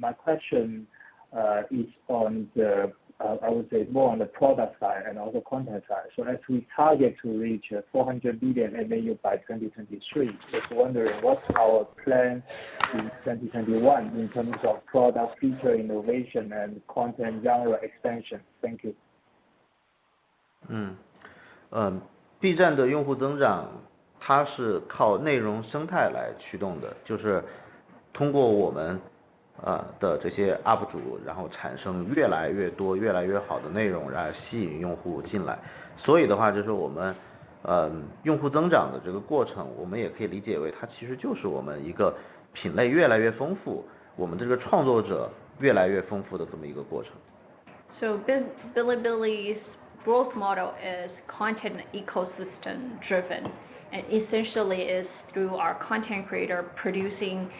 My question is on the I would say more on the product side and also content side. So as we target to reach 400 billion MAU by 2023, just wondering what's our plan in 2021 in terms of product feature innovation and content genre expansion. Thank you. B 站的用户增长，它是靠内容生态来驱动的，就是通过我们的这些 UP 主，然后产生越来越多、越来越好的内容，然后吸引用户进来。所以的话，就是我们用户增长的这个过程，我们也可以理解为它其实就是我们一个品类越来越丰富，我们这个创作者越来越丰富的这么一个过程。So Bilibili's growth model is content ecosystem driven, and essentially is through our content creator producing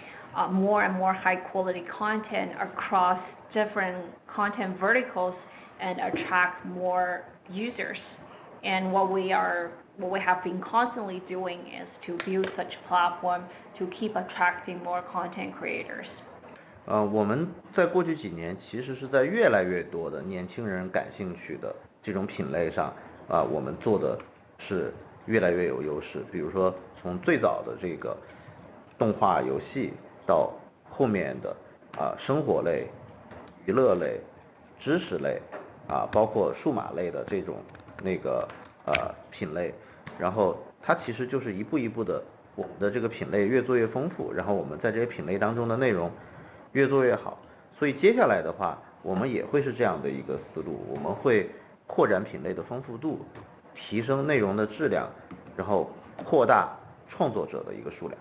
more and more high quality content across different content verticals and attract more users. And what we have been constantly doing is to build such platform to keep attracting more content creators. 我们在过去几年其实是在越来越多的年轻人感兴趣的这种品类上我们做的是越来越有优势。比如说从最早的这个动画游戏到后面的生活类、娱乐类、知识类包括数码类的这种品类，然后它其实就是一步一步的，我们的这个品类越做越丰富，然后我们在这些品类当中的内容越做越好。所以接下来的话，我们也会是这样的一个思路，我们会扩展品类的丰富度，提升内容的质量，然后扩大创作者的一个数量。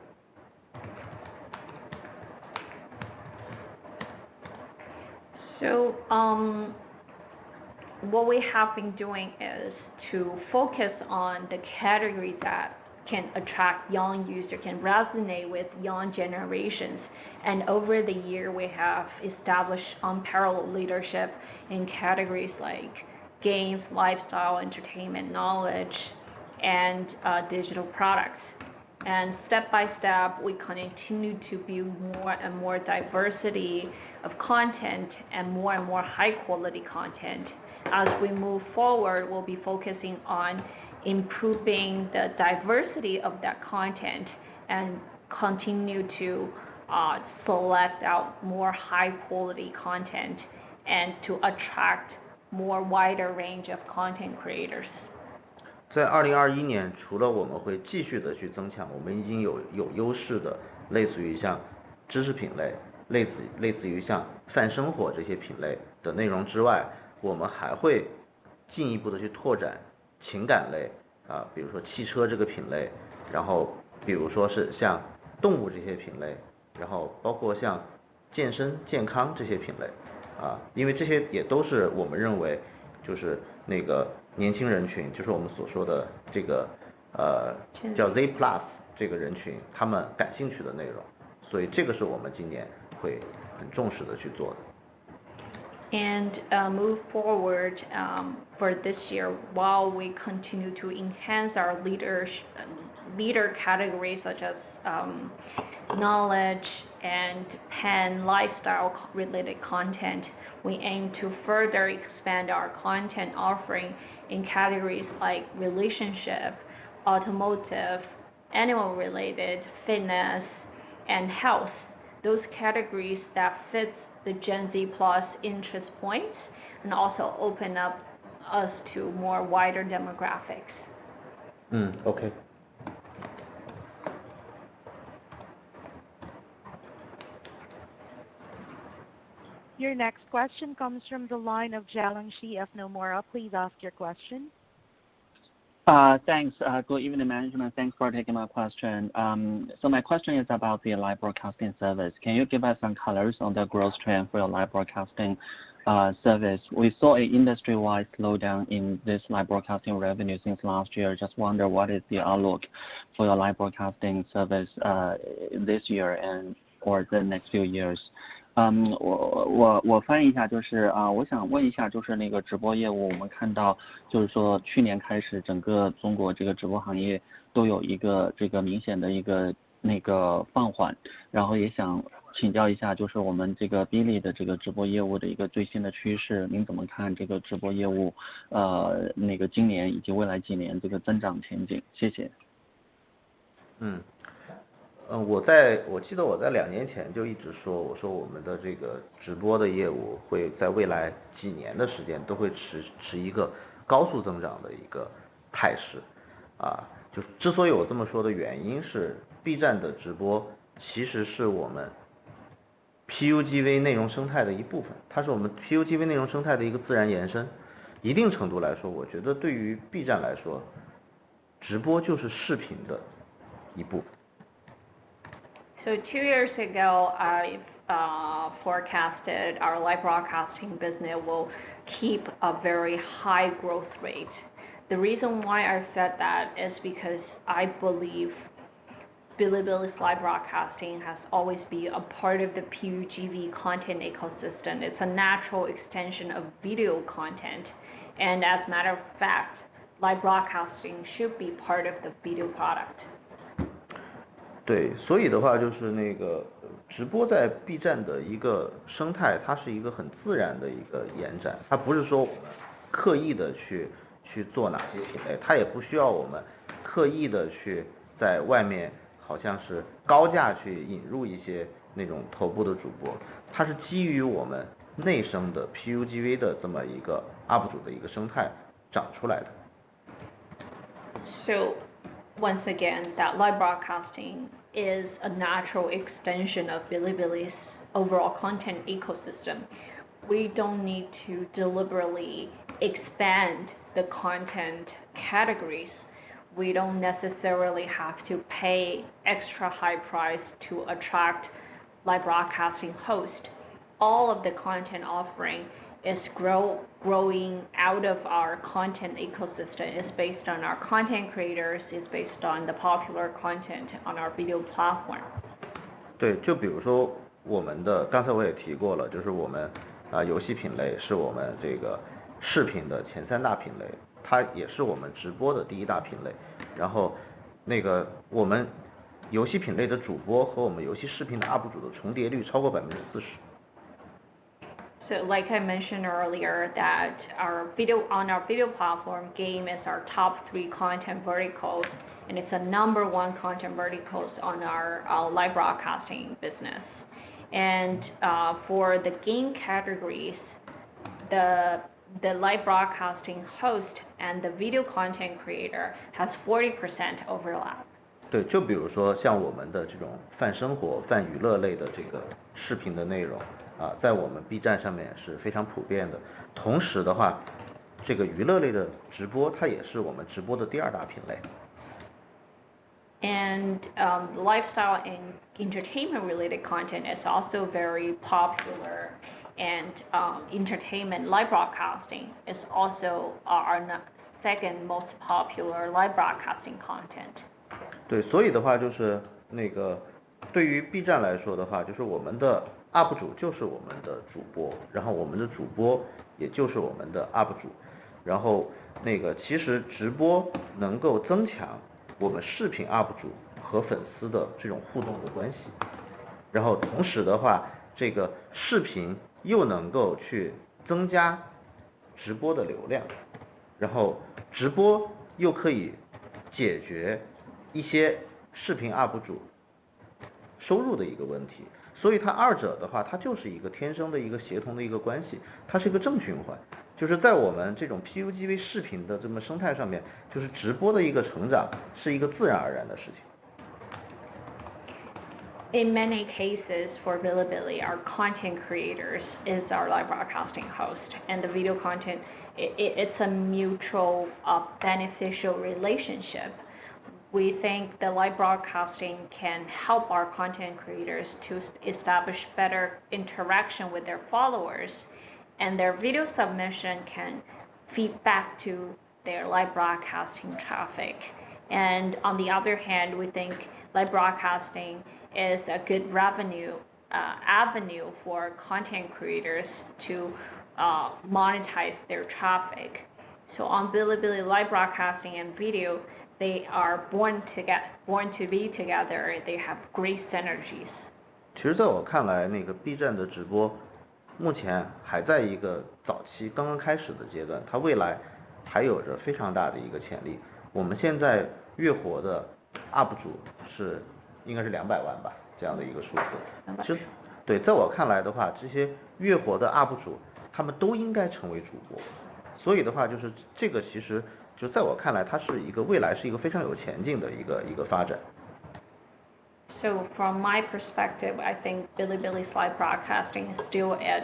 So what we have been doing is to focus on the categories that can attract young users, can resonate with young generations. And over the year, we have established unparalleled leadership in categories like games, lifestyle, entertainment, knowledge, and digital products. And step by step, we continue to build more and more diversity of content and more high quality content. As we move forward, we'll be focusing on improving the diversity of that content and continue to select out more high quality content and to attract more wider range of content creators. 在2021年，除了我们会继续的去增强我们已经有优势的，类似于像知识品类，类似于像泛生活这些品类的内容之外，我们还会进一步的去拓展情感类比如说汽车这个品类，然后比如说是像动物这些品类，然后包括像健身健康这些品类因为这些也都是我们认为就是那个年轻人群，就是我们所说的这个叫 Z Plus 这个人群他们感兴趣的内容，所以这个是我们今年会很重视的去做的。And move forward for this year, while we continue to enhance our leader categories such as knowledge and pen lifestyle related content, we aim to further expand our content offering in categories like relationship, automotive, animal related, fitness, and health. Those categories that fit the Gen Z Plus interest points and also open up us to more wider demographics. Okay. Your next question comes from the line of Jialong Shi of Nomura. Please ask your question. Thanks. Good evening, management. Thanks for taking my question. So my question is about the live broadcasting service. Can you give us some colors on the growth trend for your live broadcasting service? We saw an industry-wide slowdown in this live broadcasting revenue since last year. Just wonder what is the outlook for your live broadcasting service this year and or the next few years? 我翻译一下，就是我想问一下，就是那个直播业务，我们看到就是说去年开始，整个中国这个直播行业都有一个这个明显的一个那个放缓，然后也想请教一下，就是我们这个 BILI 的这个直播业务的一个最新的趋势，您怎么看这个直播业务那个今年以及未来几年这个增长前景？谢谢。我记得我在2年前就一直说，我说我们的这个直播的业务会在未来几年的时间都会持一个高速增长的一个态势就之所以我这么说的原因是 B 站的直播其实是我们 PUGV 内容生态的一部分，它是我们 PUGV 内容生态的一个自然延伸。一定程度来说，我觉得对于 B 站来说，直播就是视频的一部分。So 2 years ago, I forecasted our live broadcasting business will keep a very high growth rate. The reason why I said that is because I believe Bilibili's live broadcasting has always been a part of the PUGV content ecosystem. It's a natural extension of video content, and as a matter of fact, live broadcasting should be part of the video product. 对，所以的话就是那个直播在 B 站的一个生态，它是一个很自然的一个延展，它不是说我们刻意的去做哪些品类，它也不需要我们刻意的去在外面好像是高价去引入一些那种头部的主播，它是基于我们内生的 PUGV 的这么一个 UP 主的一个生态长出来的。So once again, that live broadcasting is a natural extension of Bilibili's overall content ecosystem. We don't need to deliberately expand the content categories. We don't necessarily have to pay extra high price to attract live broadcasting host. All of the content offering is growing out of our content ecosystem. It's based on our content creators, it's based on the popular content on our video platform. 对，就比如说我们的刚才我也提过了，就是我们游戏品类是我们这个视频的前3大品类，它也是我们直播的第1大品类。然后那个我们游戏品类的主播和我们游戏视频的 UP 主的重叠率超过40%。So like I mentioned earlier, that on our video platform, game is our top 3 content verticals, and it's a #1 content verticals on our live broadcasting business. And for the game categories, the live broadcasting host and the video content creator has 40% overlap. 对，就比如说像我们的这种泛生活、泛娱乐类的这个视频的内容在我们 B 站上面是非常普遍的。同时的话，这个娱乐类的直播它也是我们直播的第2大品类。And lifestyle and entertainment related content is also very popular, and entertainment live broadcasting is also our second most popular live broadcasting content. 对，所以的话就是那个对于 B 站来说的话，就是我们的 UP 主就是我们的主播，然后我们的主播也就是我们的 UP 主，然后那个其实直播能够增强我们视频 UP 主和粉丝的这种互动的关系，然后同时的话，这个视频又能够去增加直播的流量，然后直播又可以解决一些视频 UP 主收入的一个问题，所以它二者的话，它就是一个天生的一个协同的一个关系，它是一个正循环。就是在我们这种 PUGV 视频的这么生态上面，就是直播的一个成长是一个自然而然的事情。In many cases for Bilibili, our content creators is our live broadcasting host, and the video content, it's a mutual beneficial relationship. We think the live broadcasting can help our content creators to establish better interaction with their followers, and their video submission can feed back to their live broadcasting traffic. And on the other hand, we think live broadcasting is a good revenue avenue for content creators to monetize their traffic. So on Bilibili, live broadcasting and video, they are born to be together. They have great synergies. 其实在我看来，那个 B 站的直播目前还在一个早期刚刚开始的阶段，它未来还有着非常大的一个潜力。我们现在月活的 UP 主是应该是200万吧，这样的一个数字。其实对，在我看来的话，这些月活的 UP 主他们都应该成为主播。所以的话，就是这个其实就在我看来，它是一个未来是一个非常有前景的一个发展。So from my perspective, I think Bilibili's live broadcasting is still at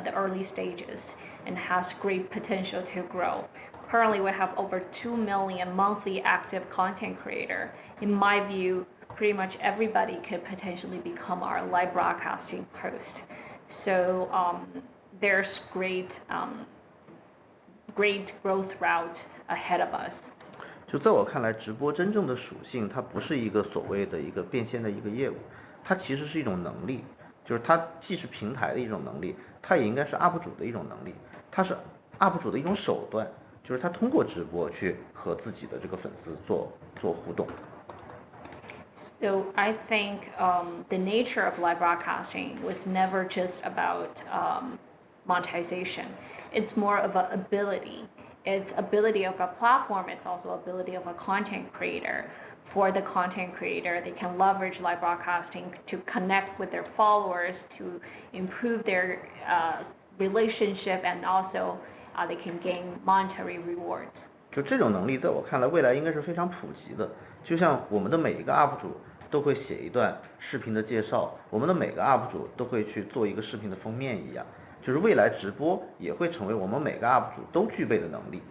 the early stages and has great potential to grow. Currently, we have over 2 million monthly active content creator. In my view, pretty much everybody could potentially become our live broadcasting host. So there's great growth route ahead of us. 就在我看来，直播真正的属性，它不是一个所谓的一个变现的一个业务，它其实是一种能力，就是它既是平台的一种能力，它也应该是 UP 主的一种能力，它是 UP 主的一种手段，就是他通过直播去和自己的这个粉丝做互动。So I think the nature of live broadcasting was never just about monetization. It's more of an ability. It's ability of a platform. It's also ability of a content creator. For the content creator, they can leverage live broadcasting to connect with their followers, to improve their relationship, and also they can gain monetary rewards. 就这种能力，在我看来，未来应该是非常普及的。就像我们的每一个 UP 主都会写一段视频的介绍，我们的每个 UP 主都会去做一个视频的封面一样。就是未来直播也会成为我们每个 UP 主都具备的能力。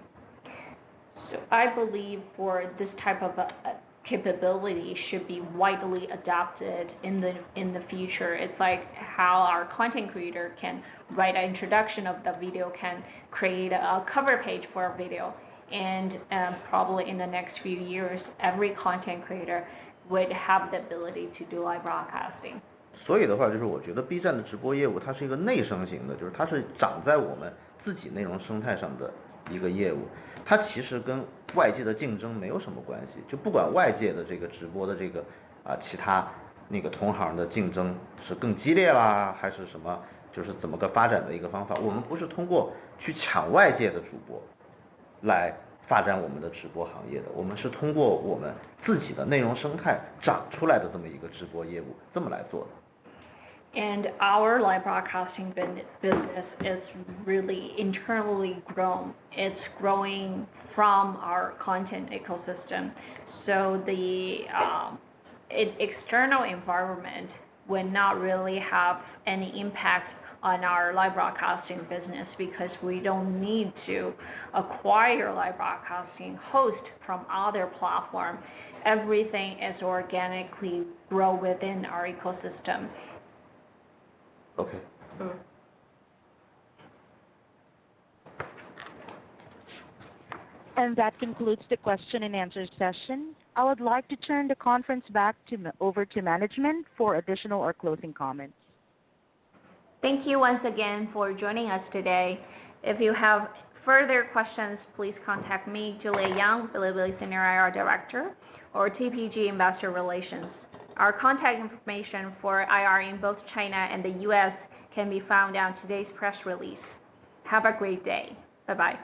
So I believe for this type of capability should be widely adopted in the future. It's like how our content creator can write an introduction of the video, can create a cover page for a video, and probably in the next few years, every content creator would have the ability to do live broadcasting. 所以的话，就是我觉得 B 站的直播业务它是一个内生型的，就是它是长在我们自己内容生态上的一个业务，它其实跟外界的竞争没有什么关系。就不管外界的这个直播的这个其他那个同行的竞争是更激烈啦，还是什么，就是怎么个发展的一个方法，我们不是通过去抢外界的主播来发展我们的直播行业的，我们是通过我们自己的内容生态长出来的这么一个直播业务，这么来做的。And our live broadcasting business is really internally grown. It's growing from our content ecosystem. So the external environment would not really have any impact on our live broadcasting business because we don't need to acquire live broadcasting host from other platform. Everything is organically grow within our ecosystem. Okay. And that concludes the question and answer session. I would like to turn the conference back over to management for additional or closing comments. Thank you once again for joining us today. If you have further questions, please contact me, Julia Yang, Bilibili Senior IR Director, or TPG Investor Relations. Our contact information for IR in both China and the US can be found on today's press release. Have a great day. Bye-bye.